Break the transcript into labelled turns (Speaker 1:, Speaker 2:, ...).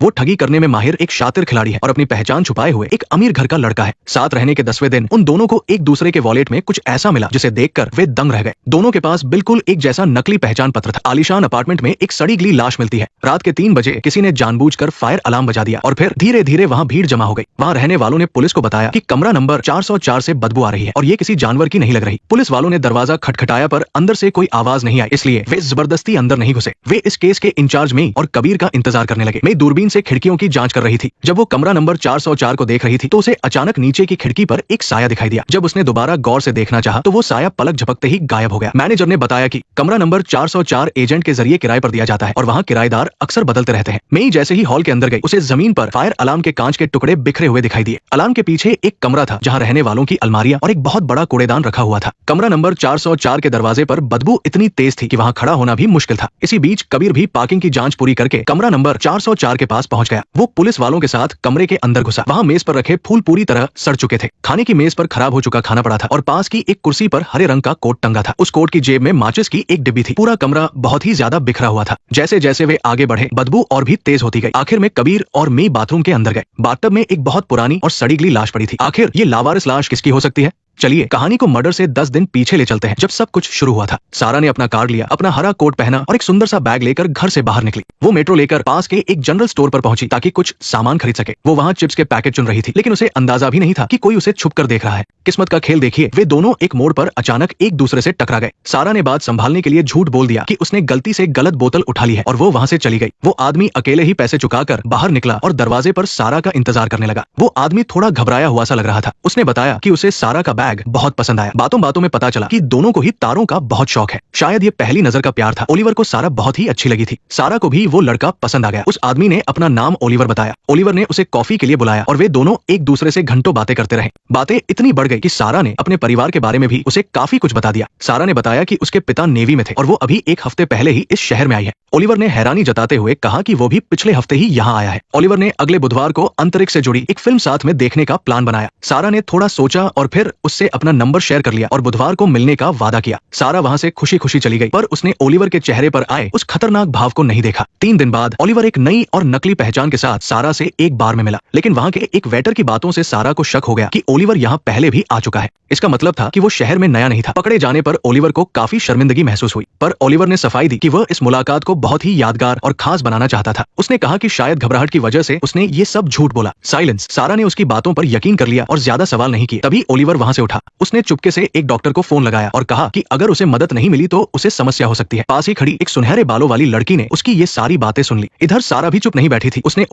Speaker 1: वो ठगी करने में माहिर एक शातिर खिलाड़ी है और अपनी पहचान छुपाए हुए एक अमीर घर का लड़का है। साथ रहने के 10वें दिन उन दोनों को एक दूसरे के वॉलेट में कुछ ऐसा मिला जिसे देखकर वे दंग रह गए। दोनों के पास बिल्कुल एक जैसा नकली पहचान पत्र था। आलीशान अपार्टमेंट में एक सड़ी गली लाश मिलती है। रात के 3 बजे किसी ने जानबूझकर फायर अलार्म बजा दिया और फिर धीरे धीरे वहाँ भीड़ जमा हो गई। वहाँ रहने वालों ने पुलिस को बताया कि कमरा नंबर 404 से बदबू आ रही है और ये किसी जानवर की नहीं लग रही। पुलिस वालों ने दरवाजा खटखटाया पर अंदर से कोई आवाज नहीं आई, इसलिए वे जबरदस्ती अंदर नहीं घुसे। वे इस केस के इंचार्ज मई और कबीर का इंतजार करने लगे। मई दूरबीन से खिड़कियों की जांच कर रही थी। जब वो कमरा नंबर 404 को देख रही थी तो उसे अचानक नीचे की खिड़की पर एक साया दिखाई दिया। जब उसने दोबारा गौर से देखना चाहा तो वो साया पलक झपकते ही गायब हो गया। मैनेजर ने बताया कि कमरा नंबर 404 एजेंट के जरिए किराए पर दिया जाता है और वहाँ किराएदार अक्सर बदलते रहते हैं। मई जैसे ही हॉल के अंदर गई उसे जमीन पर फायर अलार्म के कांच के टुकड़े बिखरे हुए दिखाई दिए। अलार्म के पीछे एक कमरा था जहाँ रहने वालों की अलमारियां और एक बहुत बड़ा कूड़ेदान रखा हुआ था। कमरा नंबर 404 के दरवाजे पर बदबू इतनी तेज थी कि वहाँ खड़ा होना भी मुश्किल था। इसी बीच कबीर भी पार्किंग की जांच पूरी करके कमरा नंबर 404 के पास पहुंच गया। वो पुलिस वालों के साथ कमरे के अंदर घुसा। वहाँ मेज पर रखे फूल पूरी तरह सड़ चुके थे। खाने की मेज पर खराब हो चुका खाना पड़ा था और पास की एक कुर्सी पर हरे रंग का कोट टंगा था। उस कोट की जेब में माचिस की एक डिब्बी थी। पूरा कमरा बहुत ही ज्यादा बिखरा हुआ था। जैसे जैसे वे आगे बढ़े बदबू और भी तेज होती गई। आखिर में कबीर और मई बाथरूम के अंदर गए। बाथटब में एक बहुत पुरानी और सड़ी गली लाश पड़ी थी। आखिर ये लावारिस लाश किसकी हो सकती है? चलिए कहानी को मर्डर से 10 दिन पीछे ले चलते हैं, जब सब कुछ शुरू हुआ था। सारा ने अपना कार्ड लिया, अपना हरा कोट पहना और एक सुंदर सा बैग लेकर घर से बाहर निकली। वो मेट्रो लेकर पास के एक जनरल स्टोर पर पहुंची ताकि कुछ सामान खरीद सके। वो वहाँ चिप्स के पैकेट चुन रही थी, लेकिन उसे अंदाजा भी नहीं था कि कोई उसे छुप कर देख रहा है। किस्मत का खेल देखिए, वे दोनों एक मोड़ पर अचानक एक दूसरे से टकरा गए। सारा ने बात संभालने के लिए झूठ बोल दिया कि उसने गलती से गलत बोतल उठा ली है और वो वहाँ से चली गई। वो आदमी अकेले ही पैसे चुकाकर बाहर निकला और दरवाजे पर सारा का इंतजार करने लगा। वो आदमी थोड़ा घबराया हुआ सा लग रहा था। उसने बताया कि उसे सारा का बैग बहुत पसंद आया। बातों बातों में पता चला कि दोनों को ही तारों का बहुत शौक है। शायद ये पहली नजर का प्यार था। ओलिवर को सारा बहुत ही अच्छी लगी थी। सारा को भी वो लड़का पसंद आ गया। उस आदमी ने अपना नाम ओलिवर बताया। ओलिवर ने उसे कॉफी के लिए बुलाया और वे दोनों एक दूसरे से घंटों बातें करते रहे। बातें इतनी बढ़ गई कि सारा ने अपने परिवार के बारे में भी उसे काफी कुछ बता दिया। सारा ने बताया कि उसके पिता नेवी में थे और वो अभी एक हफ्ते पहले ही इस शहर में आई है। ओलिवर ने हैरानी जताते हुए कहा कि वो भी पिछले हफ्ते ही यहाँ आया है। ओलिवर ने अगले बुधवार को अंतरिक्ष से जुड़ी एक फिल्म साथ में देखने का प्लान बनाया। सारा ने थोड़ा सोचा और फिर उससे अपना नंबर शेयर कर लिया और बुधवार को मिलने का वादा किया। सारा वहाँ से खुशी खुशी चली गई, पर उसने ओलिवर के चेहरे पर आए उस खतरनाक भाव को नहीं देखा। 3 दिन बाद ओलिवर एक नई और नकली पहचान के साथ सारा से एक बार में मिला, लेकिन वहाँ के एक वेटर की बातों से सारा को शक हो गया कि ओलिवर यहाँ पहले भी आ चुका है। इसका मतलब था कि वो शहर में नया नहीं था। पकड़े जाने पर ओलिवर को काफी शर्मिंदगी महसूस हुई, पर ओलिवर ने सफाई दी कि वह इस मुलाकात को बहुत ही यादगार और खास बनाना चाहता था। उसने कहा कि शायद घबराहट की वजह से उसने ये सब झूठ बोला। साइलेंस। सारा ने उसकी बातों पर यकीन कर लिया और ज्यादा सवाल नहीं किए। तभी ओलिवर वहाँ से उठा। उसने चुपके से एक डॉक्टर को फोन लगाया और कहा कि अगर उसे मदद नहीं मिली तो उसे समस्या हो सकती है। पास ही खड़ी एक सुनहरे बालों वाली लड़की ने उसकी ये सारी बातें सुन ली। इधर सारा भी चुप नहीं बैठी थी। उसने